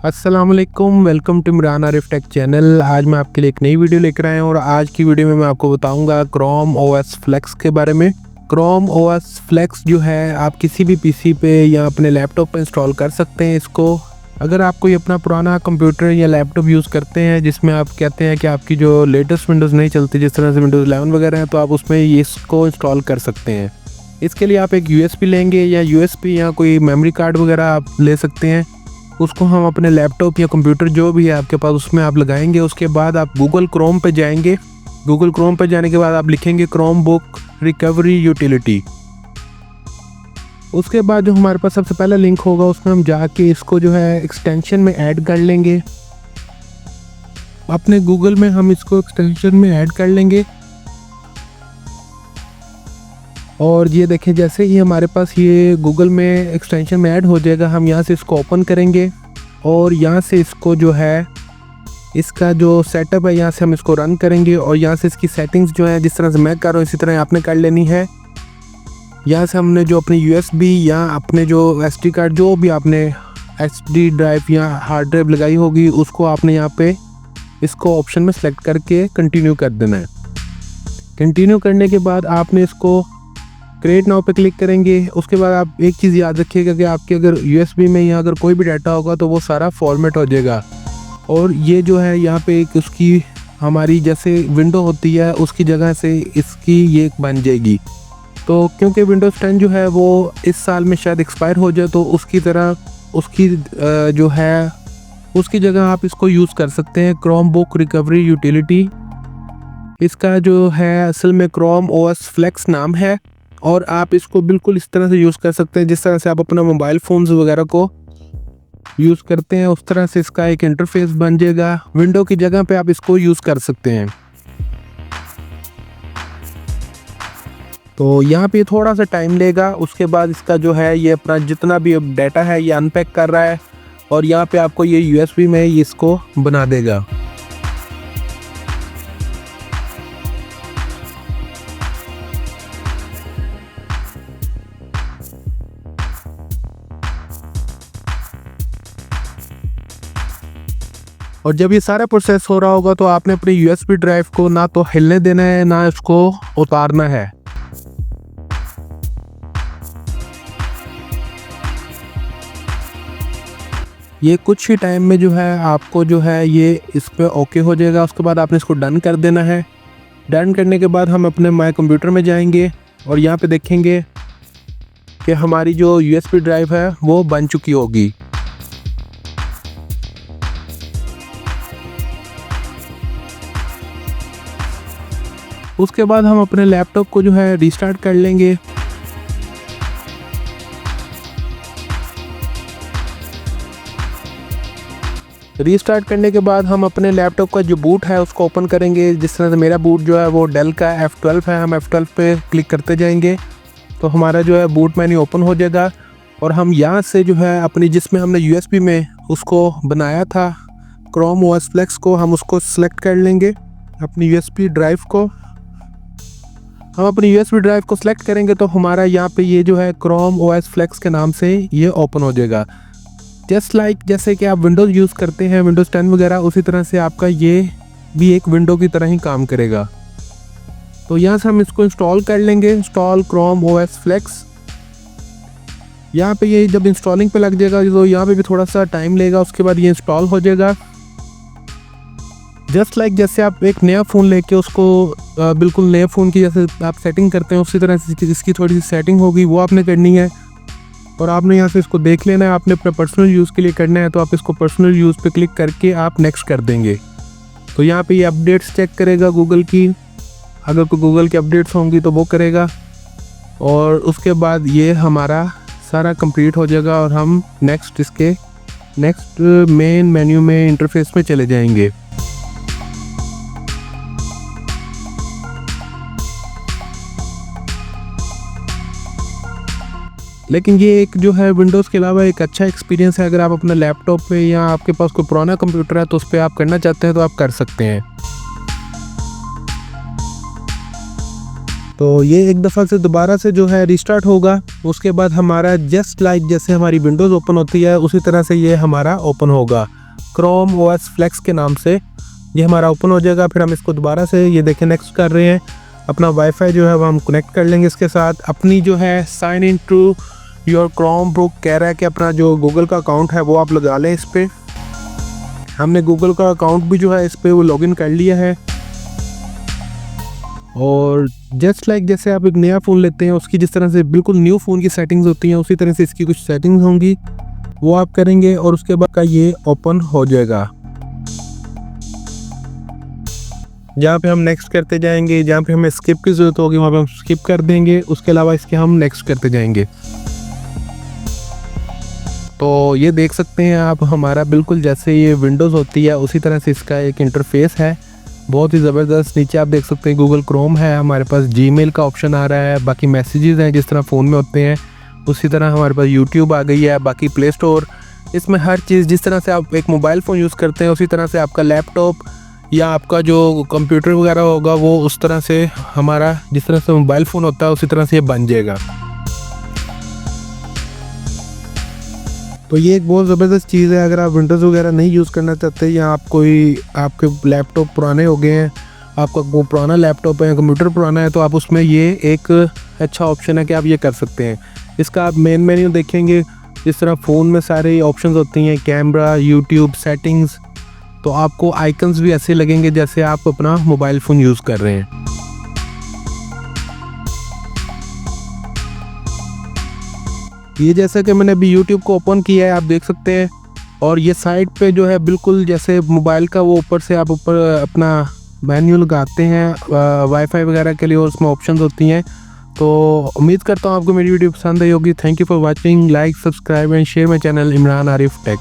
अस्सलाम वालेकुम, welcome to Imran Arif tech channel. आज मैं आपके लिए एक नई वीडियो लेकर आया हूँ और आज की वीडियो में मैं आपको बताऊंगा क्रोम ओएस फ्लेक्स के बारे में। क्रोम ओएस फ्लेक्स जो है आप किसी भी पीसी पे या अपने लैपटॉप पे इंस्टॉल कर सकते हैं इसको। अगर आप कोई अपना पुराना कंप्यूटर या लैपटॉप यूज़ करते हैं जिसमें आप कहते हैं कि आपकी जो लेटेस्ट विंडोज़ नहीं चलती, जिस तरह से विंडोज़ 11 वगैरह हैं, तो आप उसमें इसको इंस्टॉल कर सकते हैं। इसके लिए आप एक यूएसबी लेंगे या यूएसबी या कोई मेमोरी कार्ड वगैरह आप ले सकते हैं। उसको हम अपने लैपटॉप या कंप्यूटर जो भी है आपके पास उसमें आप लगाएंगे। उसके बाद आप गूगल क्रोम पे जाएंगे। गूगल क्रोम पे जाने के बाद आप लिखेंगे क्रोम बुक रिकवरी यूटिलिटी। उसके बाद जो हमारे पास सबसे पहला लिंक होगा उसमें हम जाके इसको जो है एक्सटेंशन में ऐड कर लेंगे। अपने गूगल में हम इसको एक्सटेंशन में ऐड कर लेंगे और ये देखें जैसे ही हमारे पास ये गूगल में एक्सटेंशन में ऐड हो जाएगा, हम यहाँ से इसको ओपन करेंगे और यहाँ से इसको जो है इसका जो सेटअप है यहाँ से हम इसको रन करेंगे और यहाँ से इसकी सेटिंग्स जो है जिस तरह से मैं कर रहा हूँ इसी तरह आपने कर लेनी है। यहाँ से हमने जो अपनी यूएसबी या अपने जो एसडी कार्ड जो भी आपने एसडी ड्राइव या हार्ड ड्राइव लगाई होगी उसको आपने यहाँ पे इसको ऑप्शन में सेलेक्ट करके कंटिन्यू कर देना है। कंटिन्यू करने के बाद आपने इसको क्रिएट नाउ पे क्लिक करेंगे। उसके बाद आप एक चीज़ याद रखिएगा कि आपके अगर यूएसबी में या अगर कोई भी डाटा होगा तो वो सारा फॉर्मेट हो जाएगा और ये जो है यहाँ पे एक उसकी हमारी जैसे विंडो होती है उसकी जगह से इसकी ये बन जाएगी। तो क्योंकि विंडोज़ 10 जो है वो इस साल में शायद एक्सपायर हो जाए तो उसकी तरह उसकी जो है उसकी जगह आप इसको यूज़ कर सकते हैं। क्रोम बुक रिकवरी यूटिलिटी इसका जो है असल में क्रोम ओएस फ्लेक्स नाम है और आप इसको बिल्कुल इस तरह से यूज़ कर सकते हैं जिस तरह से आप अपना मोबाइल फ़ोन्स वगैरह को यूज़ करते हैं, उस तरह से इसका एक इंटरफेस बन जाएगा। विंडो की जगह पे आप इसको यूज़ कर सकते हैं। तो यहाँ पे थोड़ा सा टाइम लेगा। उसके बाद इसका जो है ये अपना जितना भी डाटा है ये अनपैक कर रहा है और यहाँ पे आपको ये यूएसबी में इसको बना देगा। और जब ये सारा प्रोसेस हो रहा होगा तो आपने अपनी यूएसबी ड्राइव को ना तो हिलने देना है ना इसको उतारना है। ये कुछ ही टाइम में जो है आपको जो है ये इस पर ओके हो जाएगा। उसके बाद आपने इसको डन कर देना है। डन करने के बाद हम अपने माय कंप्यूटर में जाएंगे और यहाँ पे देखेंगे कि हमारी जो यूएसबी ड्राइव है वो बन चुकी होगी। उसके बाद हम अपने लैपटॉप को जो है रीस्टार्ट कर लेंगे। रीस्टार्ट करने के बाद हम अपने लैपटॉप का जो बूट है उसको ओपन करेंगे। जिस तरह से मेरा बूट जो है वो डेल का F12 है, हम F12 पे क्लिक करते जाएंगे तो हमारा जो है बूट मेन्यू ओपन हो जाएगा और हम यहाँ से जो है अपनी जिसमें हमने यूएसबी में उसको बनाया था क्रोम ओएस फ्लेक्स को, हम उसको सेलेक्ट कर लेंगे। अपनी यूएसबी ड्राइव को हम अपनी यूएसबी ड्राइव को सिलेक्ट करेंगे तो हमारा यहाँ पे ये जो है क्रोम ओएस फ्लेक्स के नाम से ये ओपन हो जाएगा। जस्ट लाइक जैसे कि आप विंडोज़ यूज़ करते हैं विंडोज़ 10 वगैरह, उसी तरह से आपका ये भी एक विंडो की तरह ही काम करेगा। तो यहाँ से हम इसको इंस्टॉल कर लेंगे। Install Chrome OS Flex. यहाँ पे ये जब इंस्टॉलिंग पे लग जाएगा तो यहाँ पे भी थोड़ा सा टाइम लेगा। उसके बाद ये इंस्टॉल हो जाएगा। जस्ट लाइक जैसे आप एक नया फ़ोन लेके उसको बिल्कुल नए फ़ोन की जैसे आप सेटिंग करते हैं उसी तरह से इसकी थोड़ी सी सेटिंग होगी वो आपने करनी है और आपने यहाँ से इसको देख लेना है। आपने अपने पर्सनल यूज़ के लिए करना है तो आप इसको पर्सनल यूज़ पे क्लिक करके आप नेक्स्ट कर देंगे। तो यहाँ पे ये अपडेट्स चेक करेगा गूगल की, अगर कोई गूगल की अपडेट्स होंगी तो वो करेगा और उसके बाद ये हमारा सारा कंप्लीट हो जाएगा और हम नेक्स्ट मेन मेन्यू में इंटरफेस में चले जाएंगे। लेकिन ये एक जो है विंडोज़ के अलावा एक अच्छा एक्सपीरियंस है। अगर आप अपना लैपटॉप पे या आपके पास कोई पुराना कंप्यूटर है तो उस पर आप करना चाहते हैं तो आप कर सकते हैं। तो ये एक दफ़ा से दोबारा से जो है रिस्टार्ट होगा। उसके बाद हमारा जस्ट लाइक जैसे हमारी विंडोज़ ओपन होती है उसी तरह से ये हमारा ओपन होगा। क्रोम OS फ्लेक्स के नाम से ये हमारा ओपन हो जाएगा। फिर हम इसको दोबारा से ये देखें नेक्स्ट कर रहे हैं। अपना वाईफाई जो है वो हम कनेक्ट कर लेंगे इसके साथ। अपनी जो है sign in to your Chromebook कह रहा है कि अपना जो गूगल का अकाउंट है वो आप लगा लें इस पर। हमने गूगल का अकाउंट भी जो है इस पर वो लॉगिन कर लिया है। और जस्ट लाइक जैसे आप एक नया फ़ोन लेते हैं उसकी जिस तरह से बिल्कुल न्यू फ़ोन की सेटिंग्स होती हैं उसी तरह से इसकी कुछ सेटिंग्स होंगी, वो आप करेंगे और उसके बाद का ये ओपन हो जाएगा। जहाँ पे हम नेक्स्ट करते जाएंगे, जहाँ पे हमें स्किप की ज़रूरत होगी वहाँ पे हम स्किप कर देंगे। उसके अलावा इसके हम नेक्स्ट करते जाएंगे। तो ये देख सकते हैं आप हमारा बिल्कुल जैसे ये विंडोज़ होती है उसी तरह से इसका एक इंटरफेस है, बहुत ही ज़बरदस्त। नीचे आप देख सकते हैं गूगल क्रोम है, हमारे पास जीमेल का ऑप्शन आ रहा है, बाकी मैसेजेस हैं जिस तरह फ़ोन में होते हैं उसी तरह हमारे पास यूट्यूब आ गई है, बाकी प्ले स्टोर। इसमें हर चीज़ जिस तरह से आप एक मोबाइल फ़ोन यूज़ करते हैं उसी तरह से आपका लैपटॉप या आपका जो कंप्यूटर वगैरह होगा वो उस तरह से हमारा जिस तरह से मोबाइल फ़ोन होता है उसी तरह से ये बन जाएगा। तो ये एक बहुत ज़बरदस्त चीज़ है। अगर आप विंडोज़ वगैरह नहीं यूज़ करना चाहते या आप कोई आपके लैपटॉप पुराने हो गए हैं, आपका वो पुराना लैपटॉप है, कंप्यूटर पुराना है, तो आप उसमें ये एक अच्छा ऑप्शन है कि आप ये कर सकते हैं। इसका आप मेन मेन्यू देखेंगे, जिस तरह फ़ोन में सारे ऑप्शंस होती हैं, कैमरा, यूट्यूब, सेटिंग्स, तो आपको आइकन्स भी ऐसे लगेंगे जैसे आप अपना मोबाइल फ़ोन यूज़ कर रहे हैं। ये जैसा कि मैंने अभी YouTube को ओपन किया है आप देख सकते हैं, और ये साइड पे जो है बिल्कुल जैसे मोबाइल का वो ऊपर से आप ऊपर अपना मेन्यू लगाते हैं वाईफाई वगैरह के लिए और उसमें ऑप्शंस होती हैं। तो उम्मीद करता हूँ आपको मेरी वीडियो पसंद आई होगी। Thank you for watching, like, subscribe and share my channel Imran Arif take.